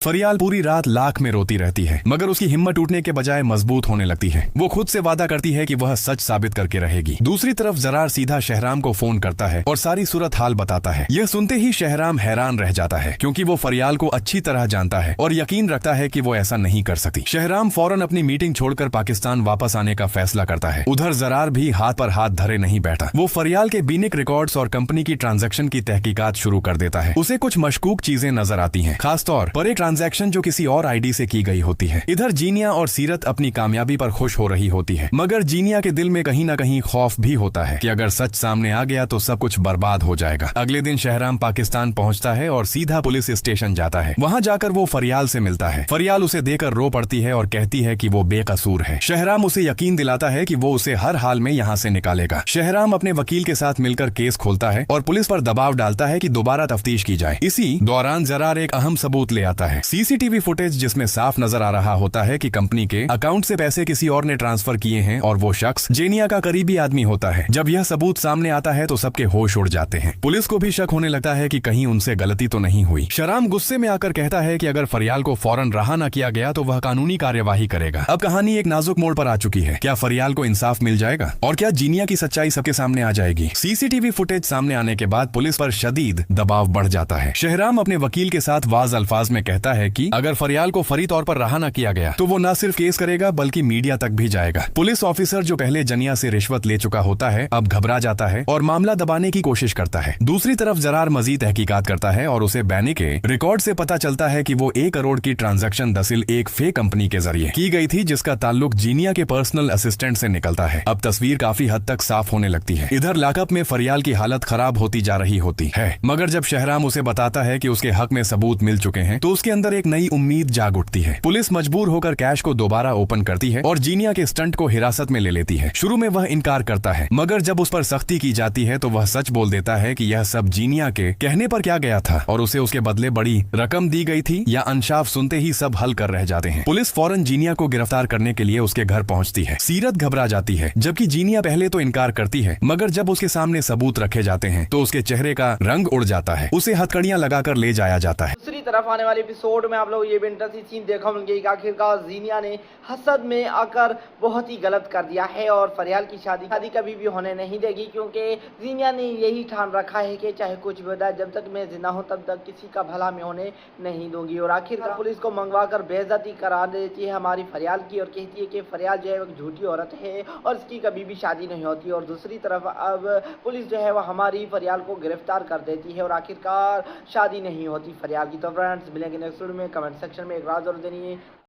फरियाल पूरी रात लाख में रोती रहती है, मगर उसकी हिम्मत टूटने के बजाय मजबूत होने लगती है। वो खुद से वादा करती है कि वह सच साबित करके रहेगी। दूसरी तरफ जरार सीधा शहराम को फोन करता है और सारी सूरत हाल बताता है। यह सुनते ही शहराम हैरान रह जाता है, क्योंकि वो फरियाल को अच्छी तरह जानता है और यकीन रखता है कि वो ऐसा नहीं कर सकती। शहराम फौरन अपनी मीटिंग छोड़कर पाकिस्तान वापस आने का फैसला करता है। उधर जरार भी हाथ पर हाथ धरे नहीं बैठा। वो फरियाल के बीनिक रिकॉर्ड्स और कंपनी की ट्रांजैक्शन की तहकीकात शुरू कर देता है। उसे कुछ मशकूक चीजें नजर आती हैं, खासतौर पर एक ट्रांजैक्शन जो किसी और आईडी से की गई होती है। इधर जीनिया और सीरत अपनी कामयाबी पर खुश हो रही होती है, मगर जीनिया के दिल में कहीं ना कहीं खौफ भी होता है कि अगर सच सामने आ गया तो सब कुछ बर्बाद हो जाएगा। अगले दिन शहराम पाकिस्तान पहुंचता है और सीधा पुलिस स्टेशन जाता है। वहां जाकर वो फरियाल से मिलता है। फरियाल उसे देकर रो पड़ती है और कहती है कि वो बेकसूर है। शहराम उसे यकीन दिलाता है कि वो उसे हर हाल में यहाँ से निकालेगा। शहराम अपने वकील के साथ मिलकर केस खोलता है और पुलिस पर दबाव डालता है कि दोबारा तफ्तीश की जाए। इसी दौरान जरार एक अहम सबूत ले आता है, सीसीटीवी फुटेज, जिसमें साफ नजर आ रहा होता है कि कंपनी के अकाउंट से पैसे किसी और ने ट्रांसफर किए हैं और वो शख्स जेनिया का करीबी आदमी होता है। जब यह सबूत सामने आता है तो सबके होश उड़ जाते हैं। पुलिस को भी शक होने लगता है कि कहीं उनसे गलती तो नहीं हुई। शहराम गुस्से में आकर कहता है कि अगर फरियाल को फौरन रहा न किया गया तो वह कानूनी कार्यवाही करेगा। अब कहानी एक नाजुक मोड़ पर आ चुकी है। क्या फरियाल को इंसाफ मिल जाएगा और क्या जीनिया की सच्चाई सबके सामने आ जाएगी? सीसीटीवी फुटेज सामने आने के बाद पुलिस पर शदीद दबाव बढ़ जाता है। शहराम अपने वकील के साथ वाज अल्फाज में कहता है कि अगर फरियाल को फरी तौर पर रहा न किया गया तो वो न सिर्फ केस करेगा बल्कि मीडिया तक भी जाएगा। पुलिस ऑफिसर जो पहले जनिया से रिश्वत ले चुका होता है अब घबरा जाता है और मामला दबाने की कोशिश करता है। दूसरी तरफ जरार मजीद तहकीकात करता है और उसे बैनी के रिकॉर्ड से पता चलता है कि वो 1 करोड़ की ट्रांजैक्शन दरअसल एक फेक कंपनी के जरिए की गई थी, जिसका ताल्लुक जीनिया के पर्सनल असिस्टेंट से निकलता है। अब तस्वीर काफी हद तक साफ होने लगती है। इधर लॉकअप में फरियाल की हालत खराब होती जा रही होती है, मगर जब शहराम उसे बताता है कि उसके हक में सबूत मिल चुके हैं तो उसके अंदर एक नई उम्मीद जाग उठती है। पुलिस मजबूर होकर कैश को दोबारा ओपन करती है और जीनिया के स्टंट को हिरासत में ले लेती है। शुरू में वह इनकार करता है, मगर जब उस पर सख्ती की जाती है तो वह सच बोल देता है कि यह सब जीनिया के कहने पर क्या गया था और उसे उसके बदले बड़ी रकम दी गई थी। या अंशाफ सुनते ही सब हल कर रह जाते हैं। पुलिस फौरन जीनिया को गिरफ्तार करने के लिए उसके घर पहुंचती है। सीरत घबरा जाती है, जबकि जीनिया पहले तो इनकार करती है, मगर जब उसके सामने सबूत रखे जाते हैं तो उसके चेहरे का रंग उड़ जाता है। उसे हथकड़ियां लगाकर ले जाया जाता है। दूसरी तरफ आने वाले एपिसोड में आप लोग ये भी इंटरेस्टिंग सीन देखा होंगे कि आखिरकार जीनिया ने हसद में आकर बहुत ही गलत कर दिया है और फरियाल की शादी कभी भी होने नहीं देगी, क्योंकि जीनिया ने यही ठान रखा है कि चाहे कुछ भी हो जाए, जब तक मैं जिंदा हूं तब तक किसी का भला मैं होने नहीं दूंगी। और आखिरकार पुलिस को मंगवा कर बेइज्जती करा देती है हमारी फरियाल की और कहती है कि फरियाल जो है एक झूठी औरत है और इसकी कभी भी शादी नहीं होती। और दूसरी तरफ अब पुलिस जो है वह हमारी फरियाल को गिरफ्तार कर देती है और आखिरकार शादी नहीं होती फरियाल की। तो फ्रेंड्स मिलेंगे नेक्स्ट वीडियो में। कमेंट सेक्शन में एक राज जरूर देनी है।